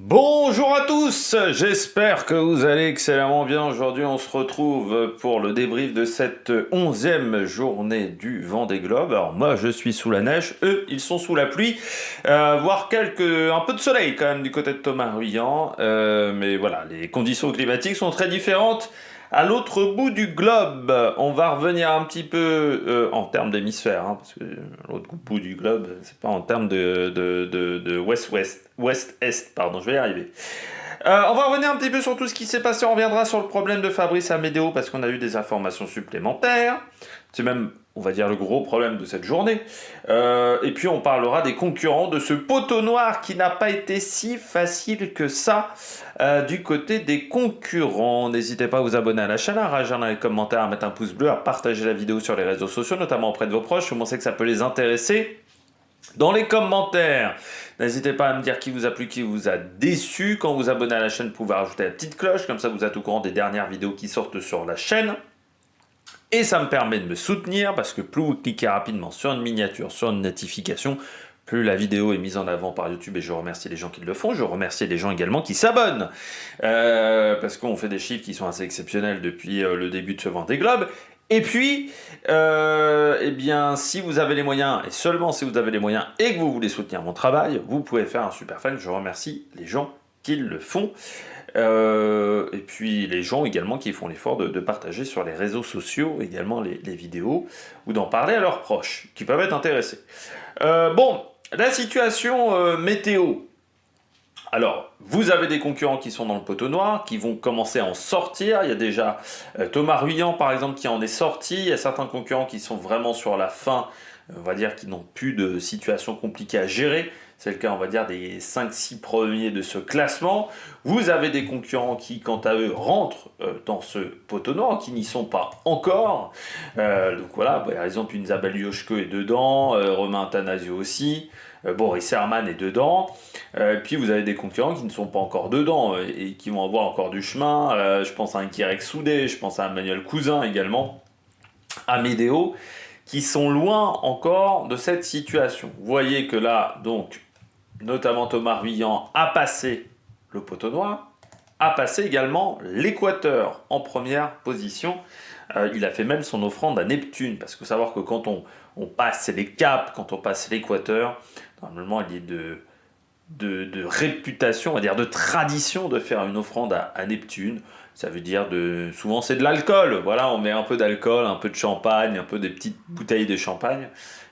Bonjour à tous, j'espère que vous allez excellemment bien. Aujourd'hui, on se retrouve pour le débrief de cette 11e journée du Vendée Globe. Alors moi, je suis sous la neige, eux, ils sont sous la pluie, voire un peu de soleil quand même du côté de Thomas Ruyant. Mais voilà, les conditions climatiques sont très différentes. À l'autre bout du globe, on va revenir un petit peu en termes d'hémisphère, hein, parce que l'autre bout du globe, c'est pas en termes de ouest-est, pardon, je vais y arriver. On va revenir un petit peu sur tout ce qui s'est passé. On reviendra sur le problème de Fabrice Amédéo parce qu'on a eu des informations supplémentaires. C'est même, on va dire, le gros problème de cette journée. Et puis on parlera des concurrents de ce poteau noir qui n'a pas été si facile que ça du côté des concurrents. N'hésitez pas à vous abonner à la chaîne, à réagir dans les commentaires, à mettre un pouce bleu, à partager la vidéo sur les réseaux sociaux, notamment auprès de vos proches. Si vous pensez que ça peut les intéresser. Dans les commentaires, n'hésitez pas à me dire qui vous a plu, qui vous a déçu. Quand vous abonnez à la chaîne, vous pouvez rajouter la petite cloche, comme ça vous êtes au courant des dernières vidéos qui sortent sur la chaîne. Et ça me permet de me soutenir, parce que plus vous cliquez rapidement sur une miniature, sur une notification, plus la vidéo est mise en avant par YouTube, et je remercie les gens qui le font. Je remercie les gens également qui s'abonnent, parce qu'on fait des chiffres qui sont assez exceptionnels depuis le début de ce Vendée Globe. Et puis, eh bien, si vous avez les moyens, et seulement si vous avez les moyens, et que vous voulez soutenir mon travail, vous pouvez faire un super fan. Je remercie les gens qui le font. Et puis les gens également qui font l'effort de partager sur les réseaux sociaux également les vidéos, ou d'en parler à leurs proches, qui peuvent être intéressés. Bon, la situation météo. Alors, vous avez des concurrents qui sont dans le poteau noir, qui vont commencer à en sortir. Il y a déjà Thomas Ruyant, par exemple, qui en est sorti. Il y a certains concurrents qui sont vraiment sur la fin, on va dire, qui n'ont plus de situation compliquée à gérer. C'est le cas, on va dire, des 5-6 premiers de ce classement. Vous avez des concurrents qui, quant à eux, rentrent dans ce poteau noir, qui n'y sont pas encore. Donc voilà, par exemple, une Isabelle Yoshko est dedans, Romain Athanasio aussi. Boris Herman est dedans. Puis vous avez des concurrents qui ne sont pas encore dedans et qui vont avoir encore du chemin. Je pense à un Kirek Soudé, je pense à Emmanuel Cousin également, à Médéo, qui sont loin encore de cette situation. Vous voyez que là, donc, notamment Thomas Ruyant a passé le poteau noir, a passé également l'Équateur en première position. Il a fait même son offrande à Neptune, parce qu'il faut savoir que quand on passe les caps, quand on passe l'Équateur, normalement il y a de réputation, on va dire de tradition de faire une offrande à Neptune. Ça veut dire souvent c'est de l'alcool. Voilà, on met un peu d'alcool, un peu de champagne, un peu des petites bouteilles de champagne.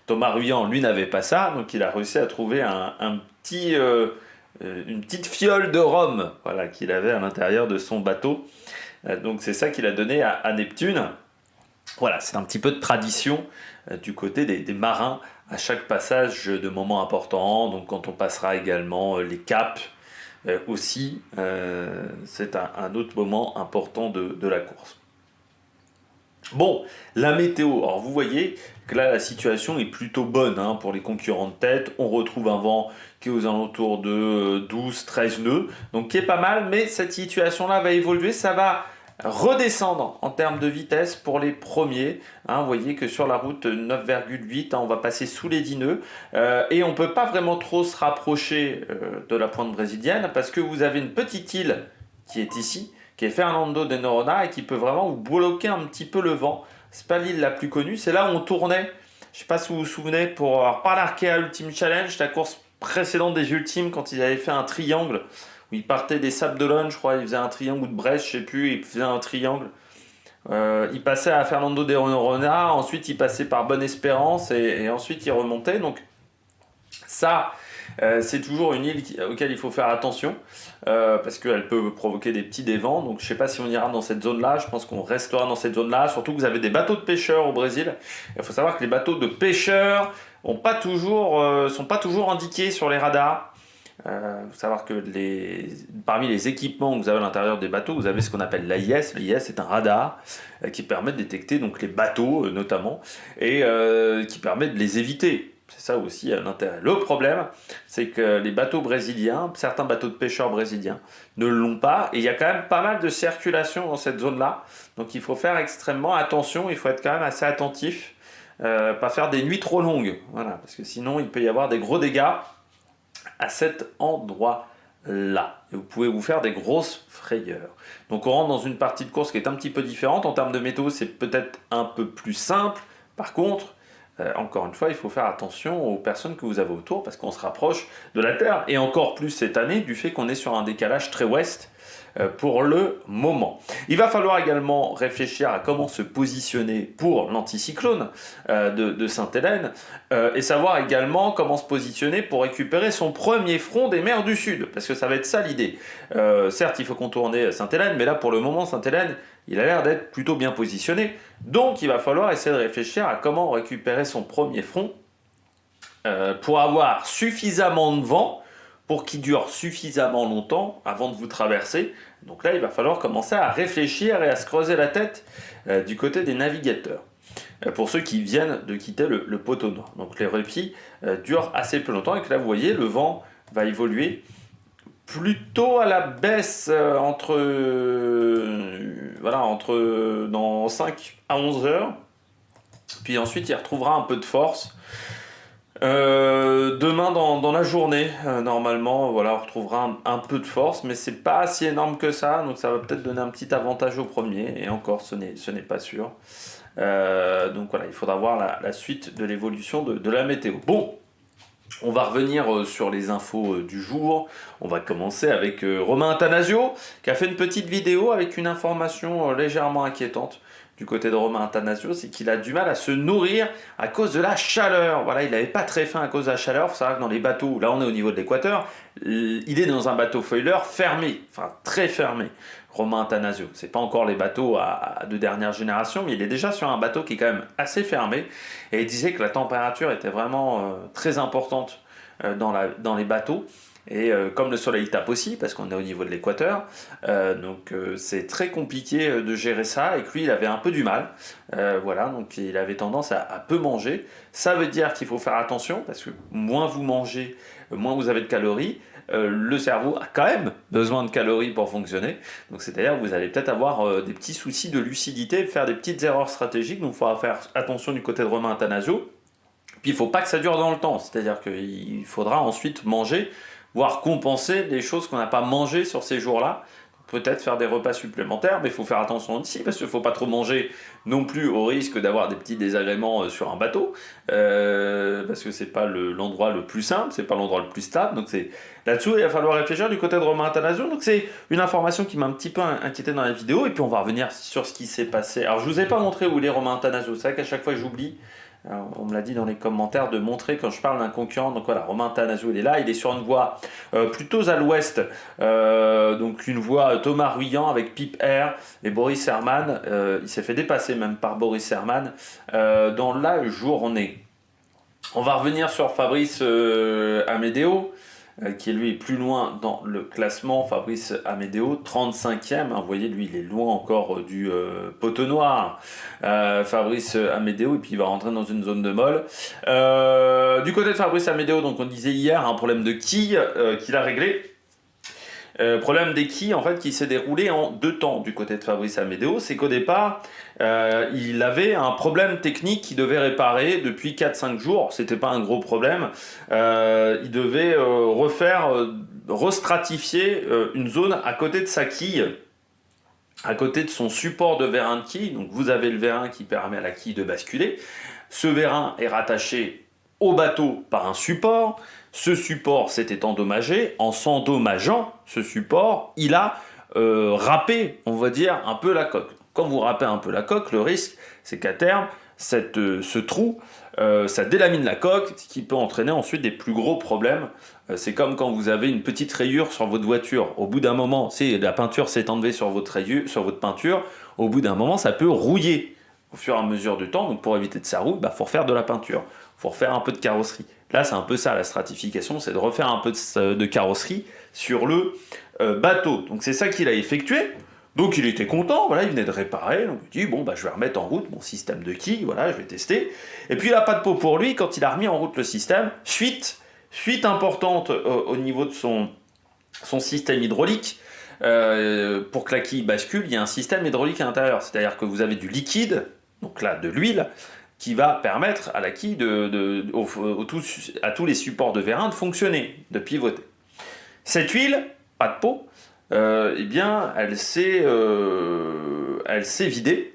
Thomas Ruyant, lui, n'avait pas ça, donc il a réussi à trouver une petite fiole de rhum, voilà, qu'il avait à l'intérieur de son bateau. Donc c'est ça qu'il a donné à Neptune. Voilà, c'est un petit peu de tradition du côté des marins à chaque passage de moments importants. Donc quand on passera également les caps aussi, c'est un autre moment important de la course. Bon, la météo. Alors vous voyez que là la situation est plutôt bonne hein, pour les concurrents de tête. On retrouve un vent qui est aux alentours de 12-13 nœuds, donc qui est pas mal, mais cette situation-là va évoluer, ça va redescendre en termes de vitesse pour les premiers. Hein, vous voyez que sur la route 9,8, hein, on va passer sous les 10 nœuds et on ne peut pas vraiment trop se rapprocher de la pointe brésilienne parce que vous avez une petite île qui est ici, qui est Fernando de Noronha et qui peut vraiment vous bloquer un petit peu le vent. C'est pas l'île la plus connue, c'est là où on tournait. Je sais pas si vous vous souvenez pour avoir pas l'Arkea Ultimate Challenge, la course précédente des Ultimes quand ils avaient fait un triangle où ils partaient des Sables d'Olonne, je crois, ils faisaient un triangle ou de Brest, je sais plus, ils faisaient un triangle. Ils passaient à Fernando de Noronha, ensuite ils passaient par Bonne Espérance et ensuite ils remontaient. Donc ça, c'est toujours une île auquel il faut faire attention parce qu'elle peut provoquer des petits dévents. Donc je ne sais pas si on ira dans cette zone-là. Je pense qu'on restera dans cette zone-là. Surtout que vous avez des bateaux de pêcheurs au Brésil. Il faut savoir que les bateaux de pêcheurs sont pas toujours indiqués sur les radars. Il faut savoir que parmi les équipements que vous avez à l'intérieur des bateaux, vous avez ce qu'on appelle l'AIS. L'AIS est un radar qui permet de détecter donc, les bateaux notamment et qui permet de les éviter. C'est ça aussi l'intérêt. Le problème, c'est que les bateaux brésiliens, certains bateaux de pêcheurs brésiliens, ne l'ont pas. Et il y a quand même pas mal de circulation dans cette zone-là. Donc il faut faire extrêmement attention, il faut être quand même assez attentif. Pas faire des nuits trop longues. Voilà, parce que sinon il peut y avoir des gros dégâts à cet endroit là. Et vous pouvez vous faire des grosses frayeurs. Donc on rentre dans une partie de course qui est un petit peu différente. En termes de météo, c'est peut-être un peu plus simple. Par contre, encore une fois, il faut faire attention aux personnes que vous avez autour parce qu'on se rapproche de la Terre. Et encore plus cette année du fait qu'on est sur un décalage très ouest pour le moment. Il va falloir également réfléchir à comment se positionner pour l'anticyclone de Sainte-Hélène et savoir également comment se positionner pour récupérer son premier front des mers du Sud, parce que ça va être ça l'idée. Certes, il faut contourner Sainte-Hélène, mais là pour le moment, Sainte-Hélène, il a l'air d'être plutôt bien positionné, donc il va falloir essayer de réfléchir à comment récupérer son premier front pour avoir suffisamment de vent pour qu'il dure suffisamment longtemps avant de vous traverser. Donc là, il va falloir commencer à réfléchir et à se creuser la tête du côté des navigateurs. Pour ceux qui viennent de quitter le poteau nord. Donc les répits durent assez peu longtemps et que là, vous voyez, le vent va évoluer plutôt à la baisse entre dans 5 à 11 heures. Puis ensuite, il retrouvera un peu de force. Demain dans la journée, normalement, voilà, on retrouvera un peu de force, mais c'est pas si énorme que ça, donc ça va peut-être donner un petit avantage au premier, et encore, ce n'est pas sûr. Donc voilà, il faudra voir la suite de l'évolution de la météo. Bon, on va revenir sur les infos du jour. On va commencer avec Romain Attanasio, qui a fait une petite vidéo avec une information légèrement inquiétante. Du côté de Romain Attanasio, c'est qu'il a du mal à se nourrir à cause de la chaleur. Voilà, il n'avait pas très faim à cause de la chaleur. Il faut savoir que dans les bateaux, là on est au niveau de l'équateur, il est dans un bateau foiler fermé, enfin très fermé. Romain Attanasio, c'est pas encore les bateaux de dernière génération, mais il est déjà sur un bateau qui est quand même assez fermé. Et il disait que la température était vraiment très importante dans les bateaux. Et comme le soleil tape aussi, parce qu'on est au niveau de l'équateur, donc c'est très compliqué de gérer ça, et que lui il avait un peu du mal, voilà, donc il avait tendance à peu manger. Ça veut dire qu'il faut faire attention, parce que moins vous mangez, moins vous avez de calories, le cerveau a quand même besoin de calories pour fonctionner, donc c'est-à-dire que vous allez peut-être avoir des petits soucis de lucidité, faire des petites erreurs stratégiques, donc il faudra faire attention du côté de Romain Attanasio. Puis il ne faut pas que ça dure dans le temps, c'est-à-dire qu'il faudra ensuite manger, voire compenser des choses qu'on n'a pas mangées sur ces jours-là. Peut-être faire des repas supplémentaires, mais il faut faire attention aussi, parce qu'il ne faut pas trop manger non plus au risque d'avoir des petits désagréments sur un bateau, parce que c'est pas l'endroit le plus simple, c'est pas l'endroit le plus stable, donc c'est là-dessous il va falloir réfléchir du côté de Romain Attanasio. Donc c'est une information qui m'a un petit peu inquiété dans la vidéo, et puis on va revenir sur ce qui s'est passé. Alors je vous ai pas montré où il est Romain Attanasio, c'est vrai qu'à chaque fois j'oublie. Alors, on me l'a dit dans les commentaires de montrer quand je parle d'un concurrent. Donc voilà, Romain Attanasio il est là, il est sur une voie plutôt à l'ouest, donc une voie Thomas Ruyant avec Pip Air et Boris Herman. Il s'est fait dépasser même par Boris Herman dans la journée. On va revenir sur Fabrice Amedeo, qui lui est plus loin dans le classement. Fabrice Amedeo, 35e, vous voyez, lui il est loin encore du poteau noir. Fabrice Amedeo, et puis il va rentrer dans une zone de molle. Du côté de Fabrice Amedeo, donc on disait hier, un problème de quille qu'il a réglé. Problème des quilles en fait qui s'est déroulé en 2 temps du côté de Fabrice Amedeo, c'est qu'au départ il avait un problème technique qu'il devait réparer depuis 4-5 jours, c'était pas un gros problème, il devait restratifier une zone à côté de sa quille, à côté de son support de vérin de quille. Donc vous avez le vérin qui permet à la quille de basculer, ce vérin est rattaché au bateau par un support. Ce support s'était endommagé. En s'endommageant ce support, il a râpé, on va dire, un peu la coque. Quand vous râpez un peu la coque, le risque, c'est qu'à terme, ce trou, ça délamine la coque, ce qui peut entraîner ensuite des plus gros problèmes. C'est comme quand vous avez une petite rayure sur votre voiture. Au bout d'un moment, si la peinture s'est enlevée sur votre peinture, au bout d'un moment, ça peut rouiller au fur et à mesure du temps. Donc pour éviter que ça rouille, il faut refaire de la peinture, il faut refaire un peu de carrosserie. Là, c'est un peu ça la stratification, c'est de refaire un peu de carrosserie sur le bateau. Donc c'est ça qu'il a effectué. Donc il était content, voilà, il venait de réparer, donc il dit bon je vais remettre en route mon système de quille, voilà, je vais tester. Et puis il n'a pas de peau pour lui quand il a remis en route le système, fuite importante au niveau de son système hydraulique. Pour que la quille bascule, il y a un système hydraulique à l'intérieur, c'est-à-dire que vous avez du liquide, donc là de l'huile, qui va permettre à la quille à tous les supports de vérin de fonctionner, de pivoter. Cette huile, pas de peau, eh bien, elle s'est vidée.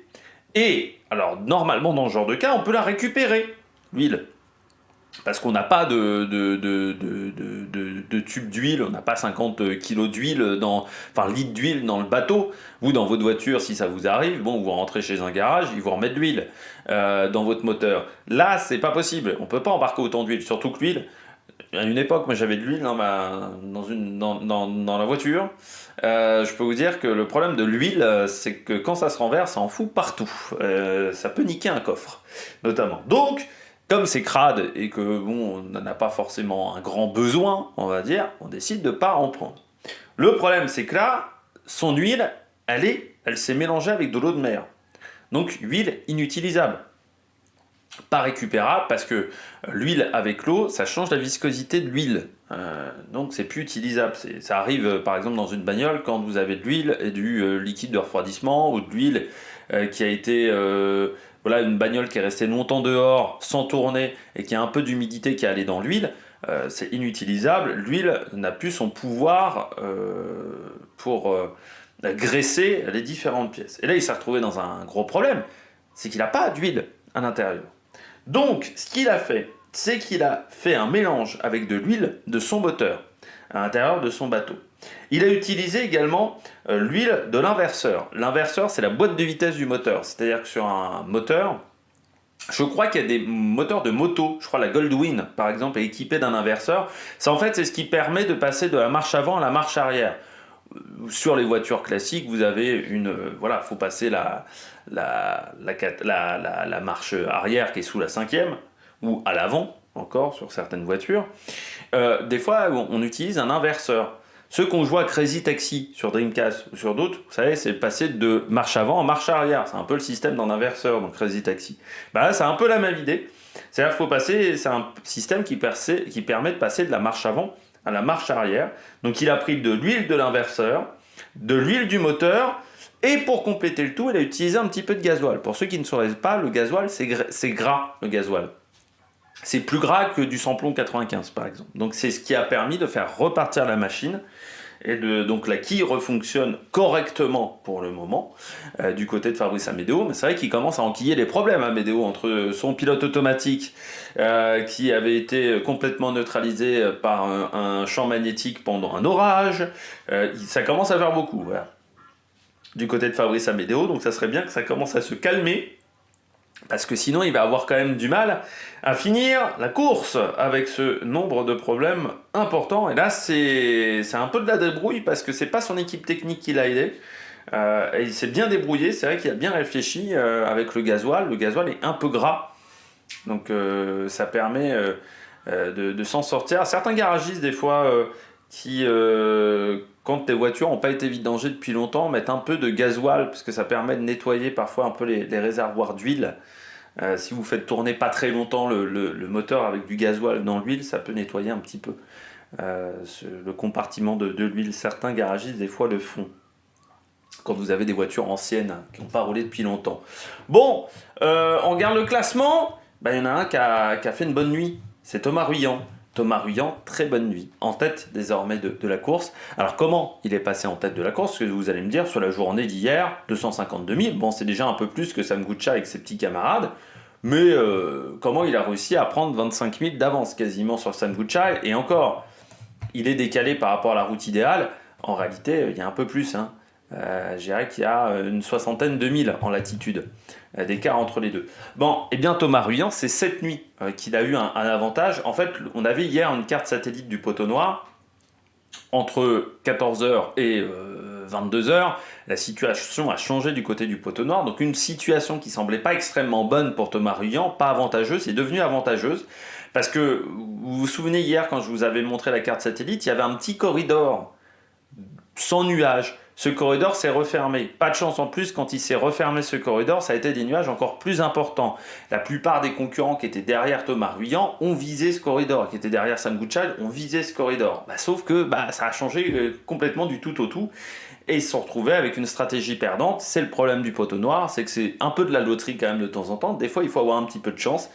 Et, alors, normalement, dans ce genre de cas, on peut la récupérer, l'huile. Parce qu'on n'a pas de tube d'huile, on n'a pas 50 kilos d'huile, enfin litres d'huile dans le bateau. Vous, dans votre voiture, si ça vous arrive, bon, vous rentrez chez un garage, ils vous remettent de l'huile dans votre moteur. Là, c'est pas possible, on peut pas embarquer autant d'huile, surtout que l'huile, à une époque, moi j'avais de l'huile dans la voiture. Je peux vous dire que le problème de l'huile, c'est que quand ça se renverse, ça en fout partout. Ça peut niquer un coffre, notamment. Donc, comme c'est crade et que bon, on n'en a pas forcément un grand besoin, on va dire, on décide de ne pas en prendre. Le problème, c'est que là, son huile, elle s'est mélangée avec de l'eau de mer. Donc, huile inutilisable. Pas récupérable parce que l'huile avec l'eau, ça change la viscosité de l'huile. Donc c'est plus utilisable. Ça arrive par exemple dans une bagnole quand vous avez de l'huile et du liquide de refroidissement ou de l'huile qui a été voilà, une bagnole qui est restée longtemps dehors sans tourner et qui a un peu d'humidité qui est allée dans l'huile. C'est inutilisable. L'huile n'a plus son pouvoir pour graisser les différentes pièces. Et là il s'est retrouvé dans un gros problème, c'est qu'il n'a pas d'huile à l'intérieur. Donc, ce qu'il a fait, c'est qu'il a fait un mélange avec de l'huile de son moteur à l'intérieur de son bateau. Il a utilisé également l'huile de l'inverseur. L'inverseur, c'est la boîte de vitesse du moteur. C'est-à-dire que sur un moteur, je crois qu'il y a des moteurs de moto. Je crois la Goldwing, par exemple, est équipée d'un inverseur. Ça, en fait, c'est ce qui permet de passer de la marche avant à la marche arrière. Sur les voitures classiques, vous avez voilà, faut passer la marche arrière qui est sous la 5e, ou à l'avant, encore, sur certaines voitures. Des fois, on utilise un inverseur. Ceux qu'on joue à Crazy Taxi sur Dreamcast ou sur d'autres, vous savez, c'est passer de marche avant en marche arrière. C'est un peu le système d'un inverseur dans Crazy Taxi. Bah là, c'est un peu la même idée. C'est-à-dire qu'il faut passer, c'est un système qui permet de passer de la marche avant à la marche arrière. Donc il a pris de l'huile de l'inverseur, de l'huile du moteur, et pour compléter le tout, il a utilisé un petit peu de gasoil. Pour ceux qui ne sauraient pas, le gasoil, c'est gras, le gasoil. C'est plus gras que du samplon 95, par exemple. Donc c'est ce qui a permis de faire repartir la machine, et donc la quille refonctionne correctement pour le moment du côté de Fabrice Amedeo, mais c'est vrai qu'il commence à enquiller les problèmes Amedeo entre son pilote automatique qui avait été complètement neutralisé par un champ magnétique pendant un orage. Ça commence à faire beaucoup, voilà, du côté de Fabrice Amedeo, donc ça serait bien que ça commence à se calmer, parce que sinon il va avoir quand même du mal à finir la course avec ce nombre de problèmes importants. Et là c'est un peu de la débrouille parce que c'est pas son équipe technique qui l'a aidé. Et il s'est bien débrouillé, c'est vrai qu'il a bien réfléchi avec le gasoil. Le gasoil est un peu gras, donc ça permet de s'en sortir. Certains garagistes des fois qui quand les voitures n'ont pas été vidangées depuis longtemps, mettent un peu de gasoil parce que ça permet de nettoyer parfois un peu les réservoirs d'huile. Si vous faites tourner pas très longtemps le moteur avec du gasoil dans l'huile, ça peut nettoyer un petit peu le compartiment de l'huile. Certains garagistes des fois le font quand vous avez des voitures anciennes qui n'ont pas roulé depuis longtemps. Bon, on regarde le classement. Il y en a un qui a fait une bonne nuit, c'est Thomas Ruyant. Thomas Ruyant, très bonne nuit, en tête désormais de la course. Alors comment il est passé en tête de la course? Parce que vous allez me dire, sur la journée d'hier, 252 000, bon c'est déjà un peu plus que Sam Guccia avec ses petits camarades, mais comment il a réussi à prendre 25 000 d'avance quasiment sur Sam Guccia? Et encore, il est décalé par rapport à la route idéale, en réalité il y a un peu plus, hein. Je dirais qu'il y a une soixantaine de milles en latitude d'écart entre les deux. Bon, et bien Thomas Ruyant, c'est cette nuit qu'il a eu un avantage. En fait, on avait hier une carte satellite du poteau noir. Entre 14h et 22h, la situation a changé du côté du poteau noir. Donc une situation qui semblait pas extrêmement bonne pour Thomas Ruyant, pas avantageuse, est devenue avantageuse. Parce que vous vous souvenez hier, quand je vous avais montré la carte satellite, il y avait un petit corridor sans nuages. Ce corridor s'est refermé. Pas de chance en plus, quand il s'est refermé ce corridor, ça a été des nuages encore plus importants. La plupart des concurrents qui étaient derrière Thomas Ruyant ont visé ce corridor, qui étaient derrière Sam Guccia ont visé ce corridor. Sauf que ça a changé complètement du tout au tout. Et ils se sont retrouvés avec une stratégie perdante. C'est le problème du poteau noir, c'est que c'est un peu de la loterie quand même de temps en temps. Des fois, il faut avoir un petit peu de chance.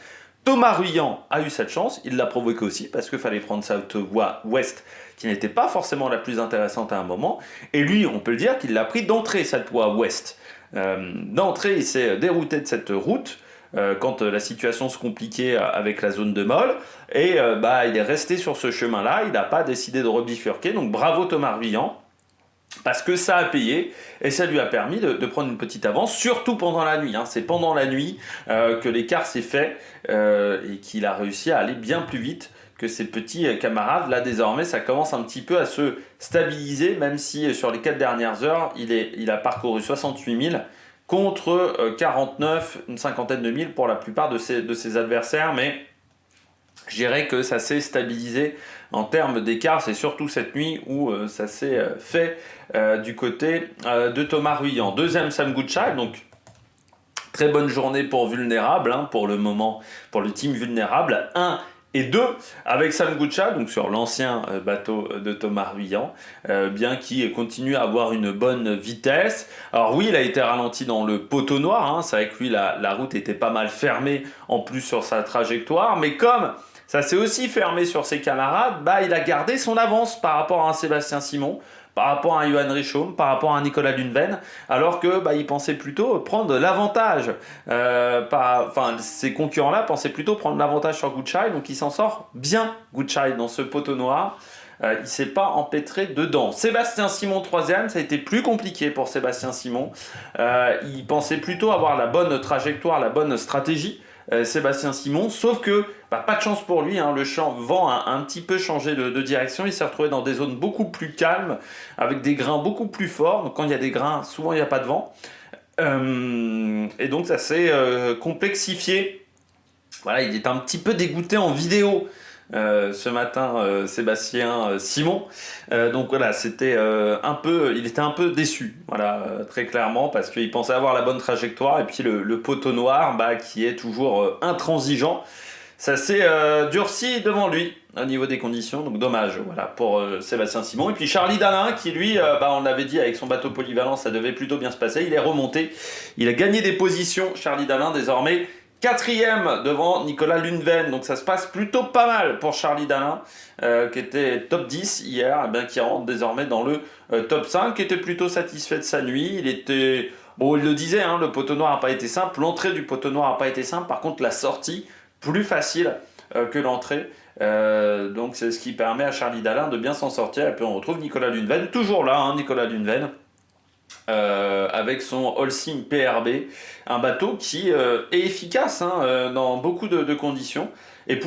Thomas Ruyant a eu cette chance, il l'a provoqué aussi parce qu'il fallait prendre cette voie ouest qui n'était pas forcément la plus intéressante à un moment. Et lui, on peut le dire qu'il l'a pris d'entrée cette voie ouest. D'entrée, il s'est dérouté de cette route quand la situation se compliquait avec la zone de Molle. Et il est resté sur ce chemin-là, il n'a pas décidé de rebifurquer. Donc bravo Thomas Ruyant. Parce que ça a payé et ça lui a permis de prendre une petite avance, surtout pendant la nuit. Hein. C'est pendant la nuit que l'écart s'est fait et qu'il a réussi à aller bien plus vite que ses petits camarades. Là, désormais, ça commence un petit peu à se stabiliser, même si sur les 4 dernières heures, il a parcouru 68 000 contre 49, une cinquantaine de mille pour la plupart de ses adversaires. Mais je dirais que ça s'est stabilisé en termes d'écart. C'est surtout cette nuit où ça s'est fait du côté de Thomas Ruyant. Deuxième, Sam Goodchild. Donc, très bonne journée pour Vulnérable, hein, pour le moment, pour le team Vulnérable. 1 et 2 avec Sam Goodchild, donc sur l'ancien bateau de Thomas Ruyant, bien qu'il continue à avoir une bonne vitesse. Alors oui, il a été ralenti dans le poteau noir, hein, c'est vrai que lui, la route était pas mal fermée en plus sur sa trajectoire, mais comme ça s'est aussi fermé sur ses camarades, il a gardé son avance par rapport à un Sébastien Simon, par rapport à un Johan Richomme, par rapport à un Nicolas Lundven, alors que il pensait plutôt prendre l'avantage. Ces concurrents-là pensaient plutôt prendre l'avantage sur Goodchild, donc il s'en sort bien, Goodchild, dans ce poteau noir. Il ne s'est pas empêtré dedans. Sébastien Simon, troisième, ça a été plus compliqué pour Sébastien Simon. Il pensait plutôt avoir la bonne trajectoire, la bonne stratégie. Sébastien Simon, sauf que pas de chance pour lui, hein, le vent a un petit peu changé de direction, il s'est retrouvé dans des zones beaucoup plus calmes, avec des grains beaucoup plus forts, donc quand il y a des grains, souvent il n'y a pas de vent, et donc ça s'est complexifié. Voilà, il est un petit peu dégoûté en vidéo ce matin, Sébastien Simon. Donc voilà, il était un peu déçu, voilà, très clairement, parce qu'il pensait avoir la bonne trajectoire, et puis le poteau noir, qui est toujours intransigeant, ça s'est durci devant lui au niveau des conditions, donc dommage, voilà, pour Sébastien Simon. Et puis Charlie Dalin, qui lui, on l'avait dit, avec son bateau polyvalent, ça devait plutôt bien se passer, il est remonté, il a gagné des positions, Charlie Dalin, désormais 4e devant Nicolas Lundven, donc ça se passe plutôt pas mal pour Charlie Dalin, qui était top 10 hier, qui rentre désormais dans le top 5, qui était plutôt satisfait de sa nuit. Il le disait, hein, le poteau noir n'a pas été simple, l'entrée du poteau noir n'a pas été simple, par contre la sortie, plus facile que l'entrée, donc c'est ce qui permet à Charlie Dalin de bien s'en sortir. Et puis on retrouve Nicolas Lundven, toujours là, hein, Nicolas Lundven, avec son Holcim PRB, un bateau qui est efficace, hein, dans beaucoup de conditions. Et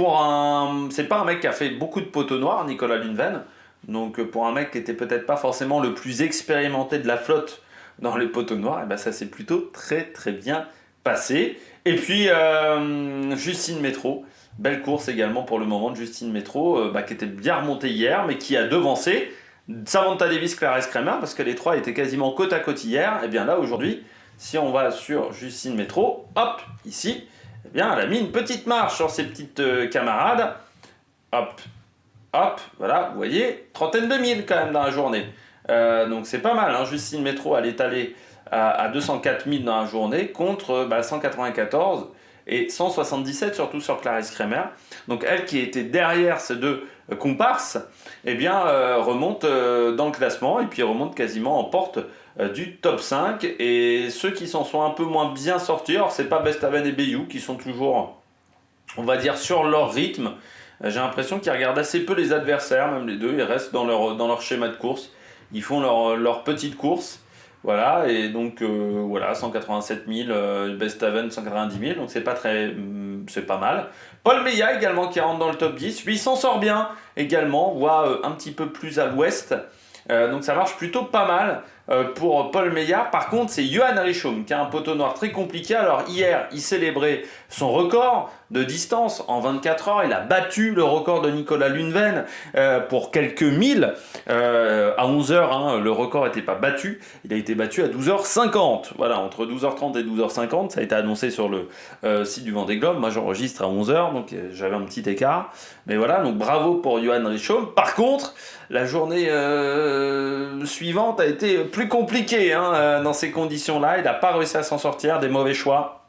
c'est pas un mec qui a fait beaucoup de poteaux noirs, Nicolas Lundven. Donc pour un mec qui était peut-être pas forcément le plus expérimenté de la flotte dans les poteaux noirs, ça s'est plutôt très très bien passé. Et puis Justine Métro, belle course également pour le moment de Justine Métro, qui était bien remontée hier, mais qui a devancé Samantha Davis, Clarisse Kremer, parce que les trois étaient quasiment côte à côte hier. Et bien là, aujourd'hui, si on va sur Justine Métro, hop, ici, elle a mis une petite marche sur ses petites camarades. Hop, hop, voilà, vous voyez, trentaine de mille quand même dans la journée. Donc c'est pas mal, hein. Justine Métro, elle est allée à 204 000 dans la journée contre 194 et 177 surtout sur Clarisse Kremer. Donc elle qui était derrière ces deux comparses, remonte dans le classement et puis remonte quasiment en porte du top 5. Et ceux qui s'en sont un peu moins bien sortis, alors c'est pas Bestaven et Bayou qui sont toujours, on va dire, sur leur rythme. J'ai l'impression qu'ils regardent assez peu les adversaires, même les deux, ils restent dans leur schéma de course, ils font leur petite course. Voilà, et donc 187 000, Bestaven 190 000, donc c'est pas mal. Paul Meillat également qui rentre dans le top 10, lui il s'en sort bien également, voit un petit peu plus à l'ouest, donc ça marche plutôt pas mal pour Paul Meillat. Par contre, c'est Johan Richomme qui a un poteau noir très compliqué. Alors hier, il célébrait son record de distance en 24 heures. Il a battu le record de Nicolas Lundven pour quelques milles. À 11h, hein, le record n'était pas battu. Il a été battu à 12h50. Voilà, entre 12h30 et 12h50. Ça a été annoncé sur le site du Vendée Globe. Moi, j'enregistre à 11h, donc j'avais un petit écart. Mais voilà, donc bravo pour Johan Richomme. Par contre, la journée suivante a été plus compliquée, hein, dans ces conditions-là. Il n'a pas réussi à s'en sortir, des mauvais choix.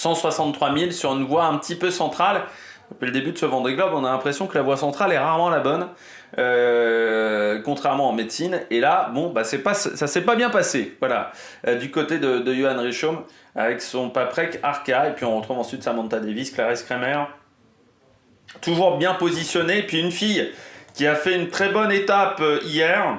163 000 sur une voie un petit peu centrale. Depuis le début de ce Vendée Globe, on a l'impression que la voie centrale est rarement la bonne, contrairement en médecine. Et là, bon, bah ça s'est pas bien passé. Voilà, du côté de Johan Richomme avec son Paprec Arca, et puis on retrouve ensuite Samantha Davis, Clarisse Kremer, toujours bien positionné. Et puis une fille qui a fait une très bonne étape hier.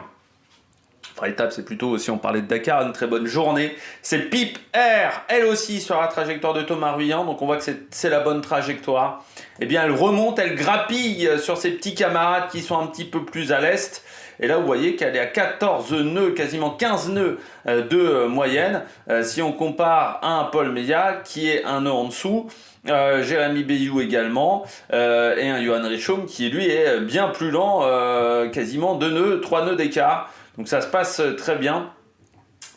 Enfin, étape, c'est plutôt, si on parlait de Dakar, une très bonne journée. C'est Pipe Air, elle aussi, sur la trajectoire de Thomas Ruyant. Donc on voit que c'est la bonne trajectoire. Eh bien, elle remonte, elle grappille sur ses petits camarades qui sont un petit peu plus à l'est. Et là, vous voyez qu'elle est à 14 nœuds, quasiment 15 nœuds de moyenne. Si on compare à un Paul Meillat qui est un nœud en dessous. Jérémy Bayou également, et un Johan Richomme qui lui est bien plus lent, quasiment 2 nœuds, 3 nœuds d'écart. Donc ça se passe très bien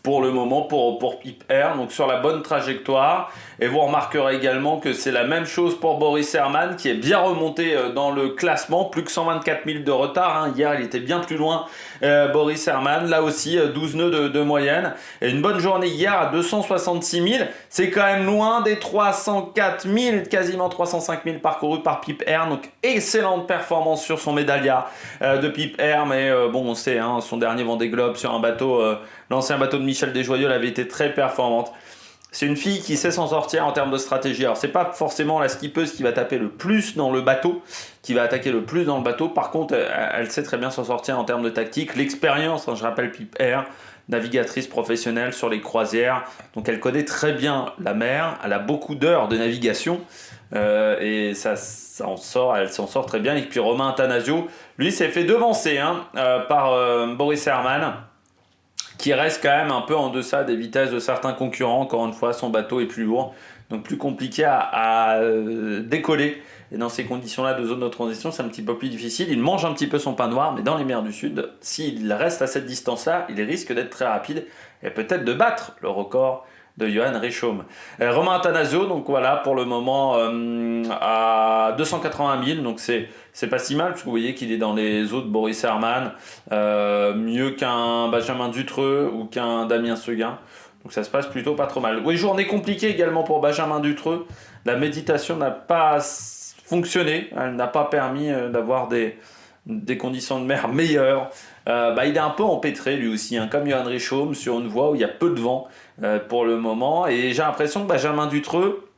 pour le moment pour Pipe Air, donc sur la bonne trajectoire. Et vous remarquerez également que c'est la même chose pour Boris Herrmann qui est bien remonté dans le classement, plus que 124 000 de retard, hein. Hier il était bien plus loin, Boris Herrmann, là aussi 12 nœuds de moyenne. Et une bonne journée hier à 266 000, c'est quand même loin des 304 000, quasiment 305 000 parcourus par Pipe Air. Donc excellente performance sur son médaillard de Pipe Air, mais bon on sait, hein, son dernier Vendée Globe sur un bateau, l'ancien bateau de Michel Desjoyeux, avait été très performante. C'est une fille qui sait s'en sortir en termes de stratégie. Alors, c'est pas forcément la skippeuse qui va taper le plus dans le bateau, qui va attaquer le plus dans le bateau. Par contre, elle sait très bien s'en sortir en termes de tactique. L'expérience, hein, je rappelle Pipe Air, navigatrice professionnelle sur les croisières. Donc, elle connaît très bien la mer. Elle a beaucoup d'heures de navigation. Et elle s'en sort très bien. Et puis, Romain Attanasio, lui, s'est fait devancer par Boris Herrmann, qui reste quand même un peu en deçà des vitesses de certains concurrents. Encore une fois, son bateau est plus lourd, donc plus compliqué à décoller. Et dans ces conditions-là de zone de transition, c'est un petit peu plus difficile. Il mange un petit peu son pain noir, mais dans les mers du Sud, s'il reste à cette distance-là, il risque d'être très rapide et peut-être de battre le record de Johan Richomme. Romain Attanasio, donc voilà, pour le moment à 280 000, donc c'est pas si mal, parce que vous voyez qu'il est dans les eaux de Boris Herrmann, mieux qu'un Benjamin Dutreux ou qu'un Damien Seguin. Donc ça se passe plutôt pas trop mal. Oui, journée compliquée également pour Benjamin Dutreux. La méditation n'a pas fonctionné, elle n'a pas permis d'avoir des conditions de mer meilleures. Il est un peu empêtré lui aussi, hein, comme Johan Richomme, sur une voie où il y a peu de vent pour le moment. Et j'ai l'impression que Benjamin Dutreux,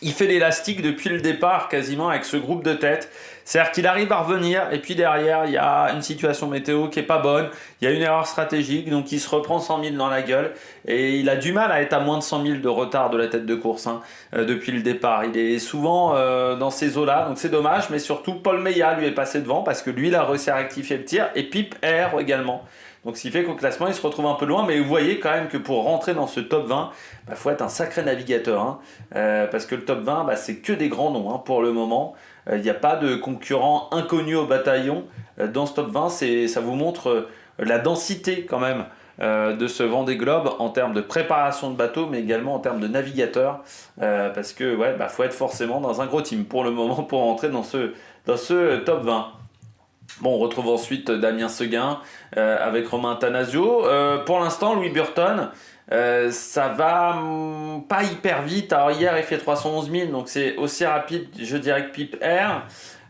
il fait l'élastique depuis le départ quasiment avec ce groupe de tête. C'est-à-dire qu'il arrive à revenir et puis derrière il y a une situation météo qui est pas bonne, il y a une erreur stratégique, donc il se reprend 100 000 dans la gueule et il a du mal à être à moins de 100 000 de retard de la tête de course depuis le départ. Il est souvent dans ces eaux-là, donc c'est dommage, mais surtout Paul Meillat lui est passé devant parce que lui il a réussi à rectifier le tir et Pipe Air également. Donc ce qui fait qu'au classement, il se retrouve un peu loin, mais vous voyez quand même que pour rentrer dans ce top 20, faut être un sacré navigateur, parce que le top 20, c'est que des grands noms pour le moment. Il n'y a pas de concurrents inconnus au bataillon. Dans ce top 20, ça vous montre la densité quand même de ce Vendée Globe en termes de préparation de bateau, mais également en termes de navigateurs, parce que faut être forcément dans un gros team pour le moment pour rentrer dans ce top 20. Bon, on retrouve ensuite Damien Seguin avec Romain Attanasio. Pour l'instant, Louis Burton, ça va pas hyper vite. Alors hier, il fait 311 000, donc c'est aussi rapide, je dirais, que Pipe Air.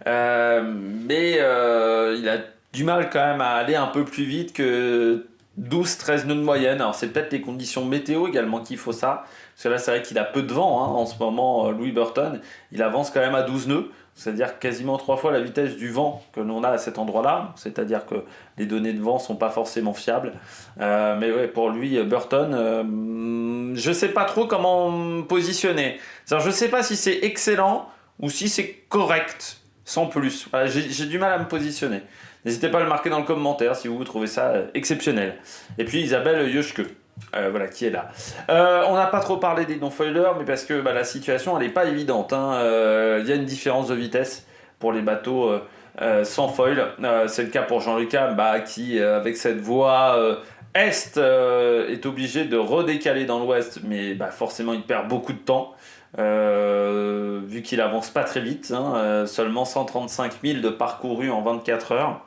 Mais il a du mal quand même à aller un peu plus vite que 12-13 nœuds de moyenne. Alors c'est peut-être les conditions météo également qu'il faut ça. Parce que là, c'est vrai qu'il a peu de vent en ce moment, Louis Burton. Il avance quand même à 12 nœuds. C'est-à-dire quasiment 3 fois la vitesse du vent que l'on a à cet endroit-là. C'est-à-dire que les données de vent ne sont pas forcément fiables. Mais ouais, pour lui, Burton, je ne sais pas trop comment me positionner. C'est-à-dire, je ne sais pas si c'est excellent ou si c'est correct, sans plus. Voilà, j'ai du mal à me positionner. N'hésitez pas à le marquer dans le commentaire si vous trouvez ça exceptionnel. Et puis Isabelle Yoshke. Qui est là. On n'a pas trop parlé des non-foilers, mais parce que la situation elle n'est pas évidente. Il y a une différence de vitesse pour les bateaux sans foil. C'est le cas pour Jean-Lucas qui, avec cette voie est, est obligé de redécaler dans l'ouest, mais forcément il perd beaucoup de temps. Vu qu'il avance pas très vite, seulement 135 000 de parcouru en 24 heures.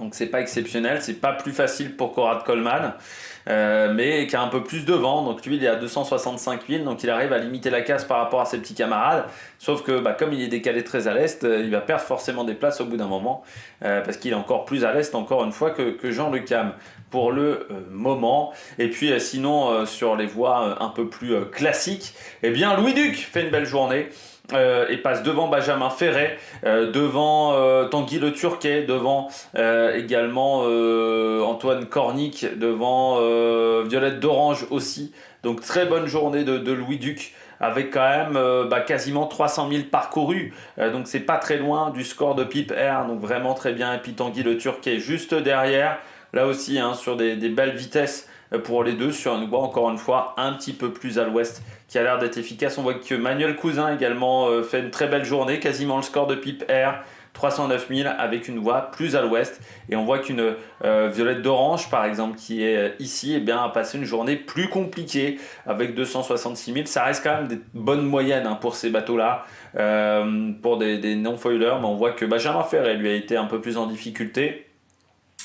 Donc c'est pas exceptionnel, c'est pas plus facile pour Conrad Coleman, mais qui a un peu plus de vent. Donc lui il est à 265 000, donc il arrive à limiter la casse par rapport à ses petits camarades. Sauf que comme il est décalé très à l'est, il va perdre forcément des places au bout d'un moment, parce qu'il est encore plus à l'est encore une fois que Jean Le Cam pour le moment. Et puis sinon sur les voies un peu plus classiques, eh bien Louis Duc fait une belle journée. Et passe devant Benjamin Ferret, devant Tanguy Le Turquet, devant également Antoine Cornic, devant Violette d'Orange aussi. Donc très bonne journée de Louis Duc avec quand même quasiment 300 000 parcourus. Donc c'est pas très loin du score de Pip Air, donc vraiment très bien. Et puis Tanguy Le Turquet juste derrière, là aussi sur des belles vitesses pour les deux, sur une voie encore une fois un petit peu plus à l'ouest qui a l'air d'être efficace. On voit que Manuel Cousin également fait une très belle journée, quasiment le score de Pip Air, 309 000 avec une voie plus à l'ouest. Et on voit qu'une Violette d'Orange par exemple qui est ici a passé une journée plus compliquée avec 266 000. Ça reste quand même des bonnes moyennes pour ces bateaux-là, pour des non-foilers, mais on voit que Benjamin Ferret lui a été un peu plus en difficulté.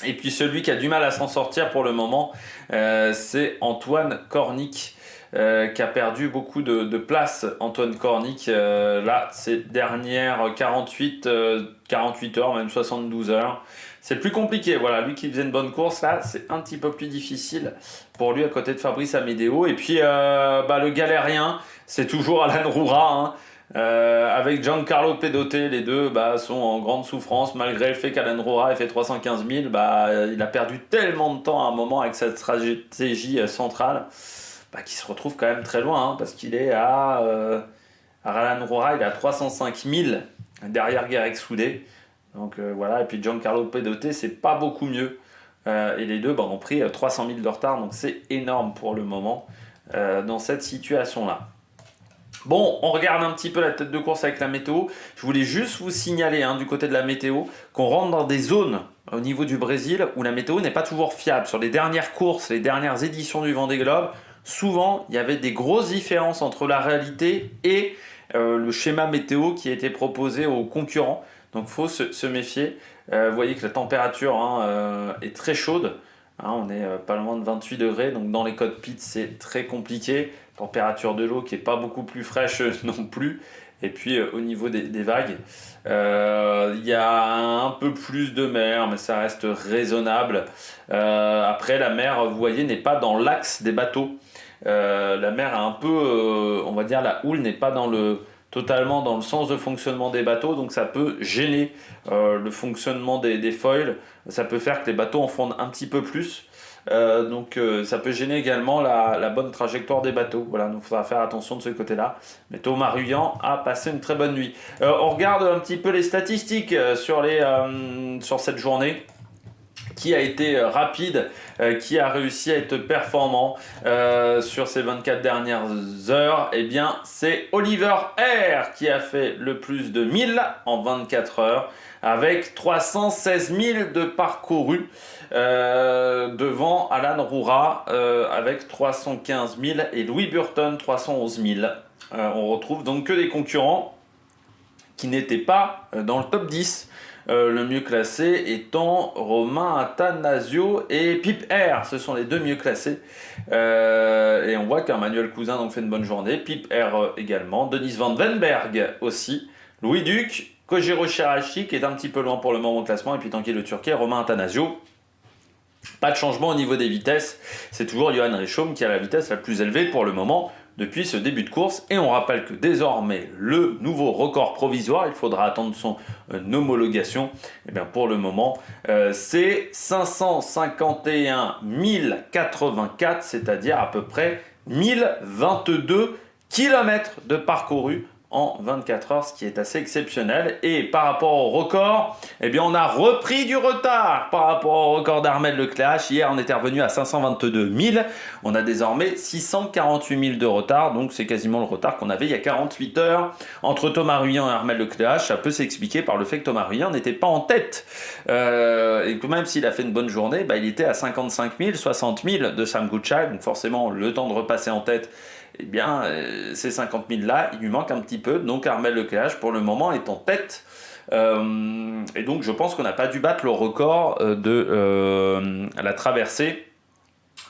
Et puis celui qui a du mal à s'en sortir pour le moment, c'est Antoine Cornic, qui a perdu beaucoup de place. Antoine Cornic, là, ces dernières 48 heures, même 72 heures, c'est le plus compliqué. Voilà, lui qui faisait une bonne course, là, c'est un petit peu plus difficile pour lui à côté de Fabrice Amédéo. Et puis, le galérien, c'est toujours Alan Roura, avec Giancarlo Pedoté, les deux sont en grande souffrance malgré le fait qu'Alan Roura ait fait 315 000. Il a perdu tellement de temps à un moment avec cette stratégie centrale qui se retrouve quand même très loin, parce qu'il est Alan Roura, il est à 305 000 derrière Guerec Soudé. Donc voilà, et puis Giancarlo Pedoté, c'est pas beaucoup mieux. Et les deux ont pris 300 000 de retard, donc c'est énorme pour le moment dans cette situation-là. Bon, on regarde un petit peu la tête de course avec la météo. Je voulais juste vous signaler du côté de la météo qu'on rentre dans des zones au niveau du Brésil où la météo n'est pas toujours fiable. Sur les dernières courses, les dernières éditions du Vendée Globe, souvent il y avait des grosses différences entre la réalité et le schéma météo qui a été proposé aux concurrents. Donc il faut se méfier. Vous voyez que la température est très chaude. On est pas loin de 28 degrés, donc dans les cockpits c'est très compliqué. Température de l'eau qui n'est pas beaucoup plus fraîche non plus. Et puis au niveau des vagues, il y a un peu plus de mer, mais ça reste raisonnable. Après, la mer, vous voyez, n'est pas dans l'axe des bateaux. La mer a un peu, on va dire, la houle n'est pas totalement dans le sens de fonctionnement des bateaux, donc ça peut gêner le fonctionnement des foils. Ça peut faire que les bateaux en fondent un petit peu plus. Donc ça peut gêner également la bonne trajectoire des bateaux. Voilà, donc il faudra faire attention de ce côté-là. Mais Thomas Ruyant a passé une très bonne nuit. On regarde un petit peu les statistiques sur cette journée. Qui a été rapide, qui a réussi à être performant sur ces 24 dernières heures, eh bien c'est Oliver Air qui a fait le plus de 1000 en 24 heures avec 316 000 de parcourus devant Alan Roura avec 315 000 et Louis Burton 311 000. On retrouve donc que des concurrents qui n'étaient pas dans le top 10. Le mieux classé étant Romain Attanasio et Pip Air, ce sont les deux mieux classés. Et on voit qu'Emmanuel Cousin fait une bonne journée, Pip Air également, Denise Van Wenberg aussi, Louis Duc, Kojiro Shirashi qui est un petit peu loin pour le moment au classement, et puis Tanguy Le Turquet, Romain Attanasio. Pas de changement au niveau des vitesses, c'est toujours Johan Richomme qui a la vitesse la plus élevée pour le moment depuis ce début de course. Et on rappelle que désormais, le nouveau record provisoire, il faudra attendre son homologation. Et bien pour le moment, c'est 551 084, c'est-à-dire à peu près 1022 km de parcouru en 24 heures, ce qui est assez exceptionnel. Et par rapport au record, eh bien on a repris du retard par rapport au record d'Armel Lecléache. Hier, on était revenu à 522 000. On a désormais 648 000 de retard. Donc, c'est quasiment le retard qu'on avait il y a 48 heures entre Thomas Ruyant et Armel Lecléache. Ça peut s'expliquer par le fait que Thomas Ruyant n'était pas en tête. Et que même s'il a fait une bonne journée, il était à 55 000, 60 000 de Sam Goodchild. Donc, forcément, le temps de repasser en tête, eh bien, ces 50 000 là, il lui manque un petit peu. Donc Armel Lecléache, pour le moment, est en tête Et donc je pense qu'on n'a pas dû battre le record de la traversée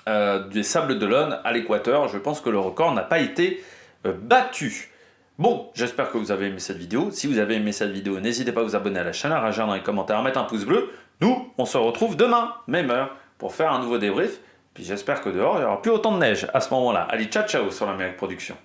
des Sables d'Olonne à l'équateur. Je pense que le record n'a pas été battu. Bon, j'espère que vous avez aimé cette vidéo. Si vous avez aimé cette vidéo, n'hésitez pas à vous abonner à la chaîne, à réagir dans les commentaires, à mettre un pouce bleu. Nous, on se retrouve demain, même heure, pour faire un nouveau débrief. Puis j'espère que dehors, il n'y aura plus autant de neige à ce moment-là. Allez, ciao ciao sur l'Amérique Production.